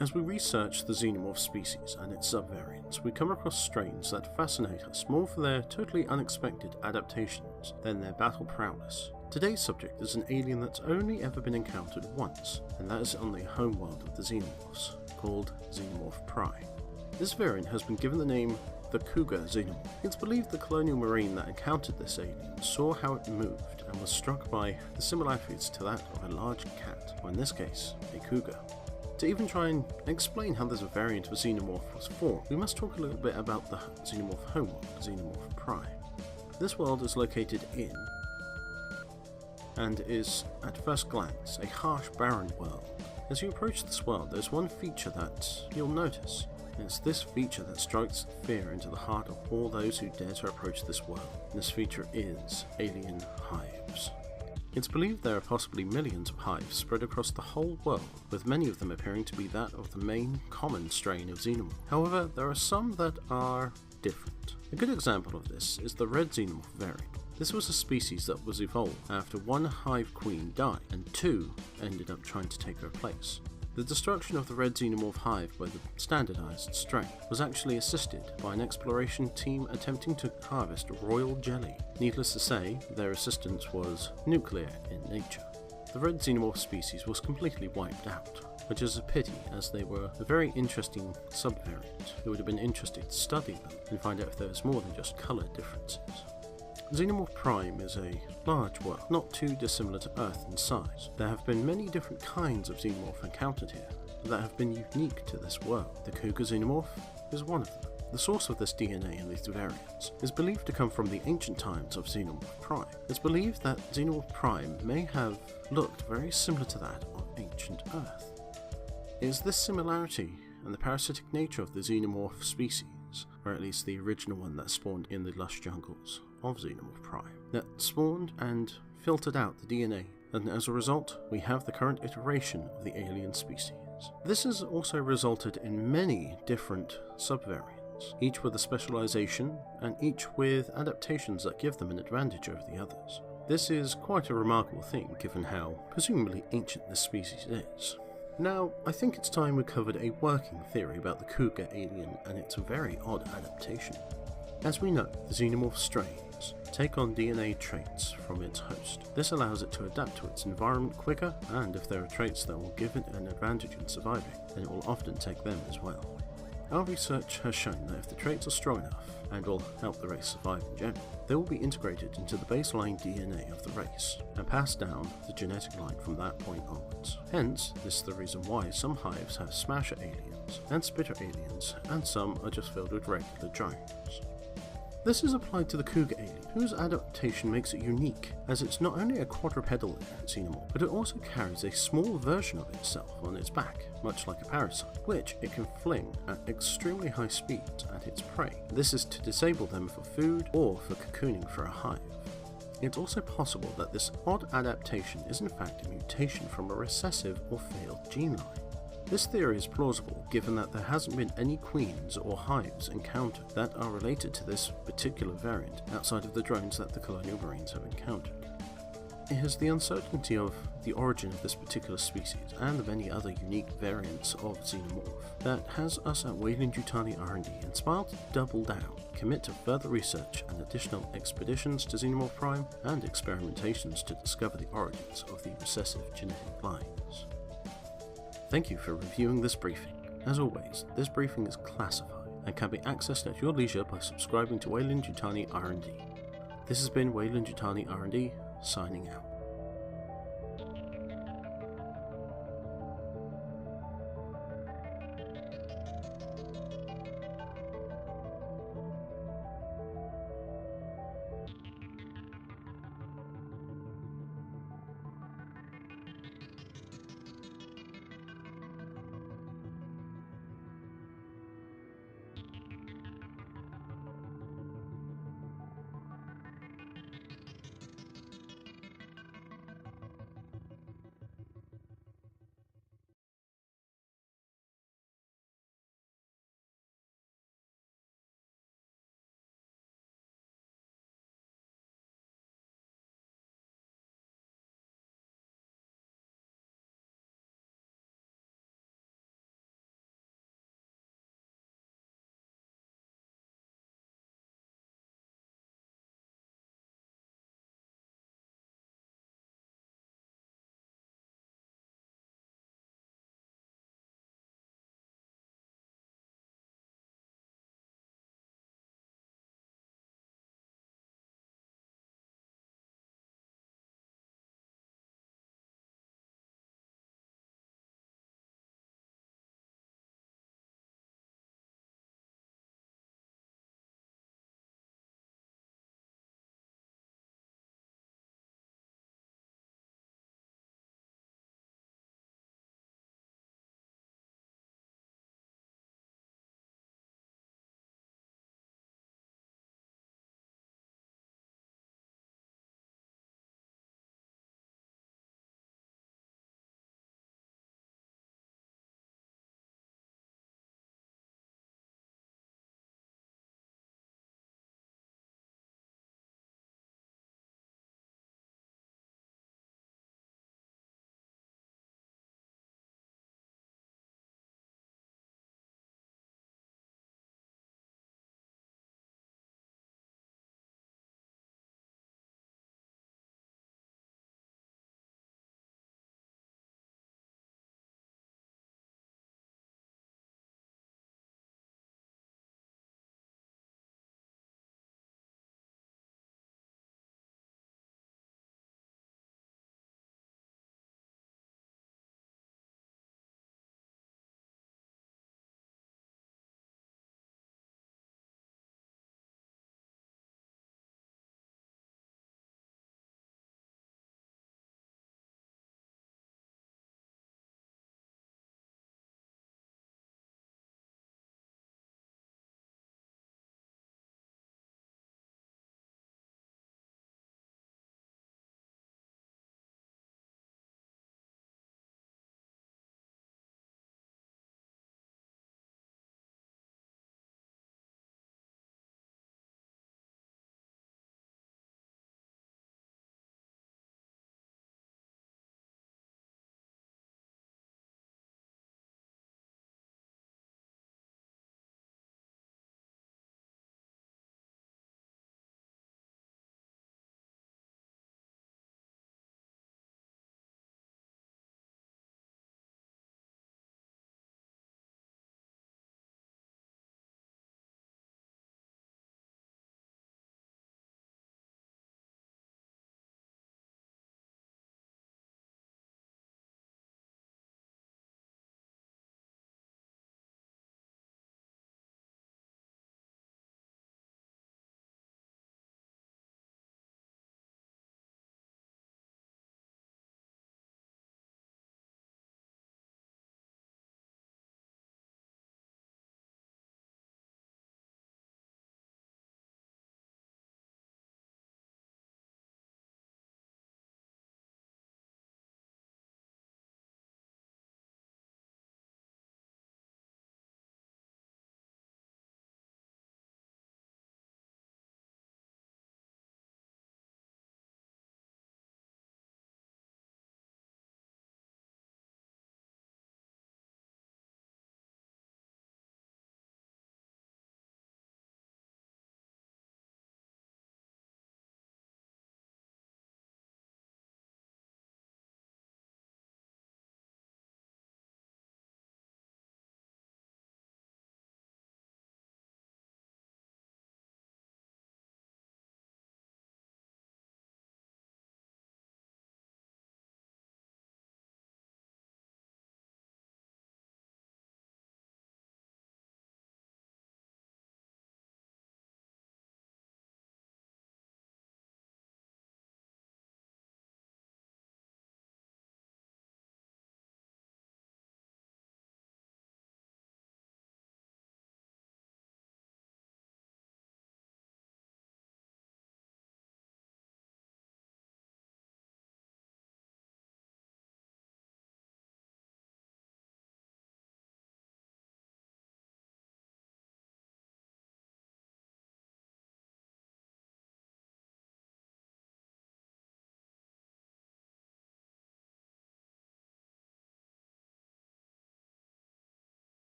As we research the xenomorph species and its subvariants, we come across strains that fascinate us more for their totally unexpected adaptations than their battle prowess. Today's subject is an alien that's only ever been encountered once, and that is on the homeworld of the xenomorphs, called Xenomorph Prime. This variant has been given the name the Cougar Xenomorph. It's believed the colonial marine that encountered this alien saw how it moved and was struck by the similarities to that of a large cat, or in this case, a cougar. To even try and explain how this variant of a xenomorph was formed, we must talk a little bit about the xenomorph homeworld, Xenomorph Prime. This world is located in, and is, at first glance, a harsh, barren world. As you approach this world, there's one feature that you'll notice. It's this feature that strikes fear into the heart of all those who dare to approach this world. This feature is alien hives. It's believed there are possibly millions of hives spread across the whole world, with many of them appearing to be that of the main common strain of xenomorph. However, there are some that are different. A good example of this is the red xenomorph variant. This was a species that was evolved after one hive queen died, and two ended up trying to take her place. The destruction of the red xenomorph hive by the standardized strain was actually assisted by an exploration team attempting to harvest royal jelly. Needless to say, their assistance was nuclear in nature. The red xenomorph species was completely wiped out, which is a pity as they were a very interesting subvariant. It would have been interesting to study them and find out if there was more than just colour differences. Xenomorph Prime is a large world, not too dissimilar to Earth in size. There have been many different kinds of xenomorph encountered here that have been unique to this world. The Cougar Xenomorph is one of them. The source of this DNA in these variants is believed to come from the ancient times of Xenomorph Prime. It's believed that Xenomorph Prime may have looked very similar to that of ancient Earth. It is this similarity and the parasitic nature of the xenomorph species, or at least the original one that spawned in the lush jungles of Xenomorph Prime, that spawned and filtered out the DNA, and as a result, we have the current iteration of the alien species. This has also resulted in many different subvariants, each with a specialization, and each with adaptations that give them an advantage over the others. This is quite a remarkable thing given how presumably ancient this species is. Now, I think it's time we covered a working theory about the Cougar alien and its very odd adaptation. As we know, the xenomorph strains take on DNA traits from its host. This allows it to adapt to its environment quicker, and if there are traits that will give it an advantage in surviving, then it will often take them as well. Our research has shown that if the traits are strong enough, and will help the race survive in general, they will be integrated into the baseline DNA of the race, and passed down the genetic line from that point onwards. Hence, this is the reason why some hives have smasher aliens, and spitter aliens, and some are just filled with regular drones. This is applied to the Cougar alien, whose adaptation makes it unique, as it's not only a quadrupedal xenomorph, but it also carries a small version of itself on its back, much like a parasite, which it can fling at extremely high speeds at its prey. This is to disable them for food or for cocooning for a hive. It's also possible that this odd adaptation is in fact a mutation from a recessive or failed gene line. This theory is plausible given that there hasn't been any queens or hives encountered that are related to this particular variant outside of the drones that the colonial marines have encountered. It is the uncertainty of the origin of this particular species and the many other unique variants of Xenomorph that has us at Weyland-Yutani R&D inspired to double down, commit to further research and additional expeditions to Xenomorph Prime and experimentations to discover the origins of the recessive genetic lines. Thank you for reviewing this briefing. As always, this briefing is classified and can be accessed at your leisure by subscribing to Weyland-Yutani R&D. This has been Weyland-Yutani R&D, signing out.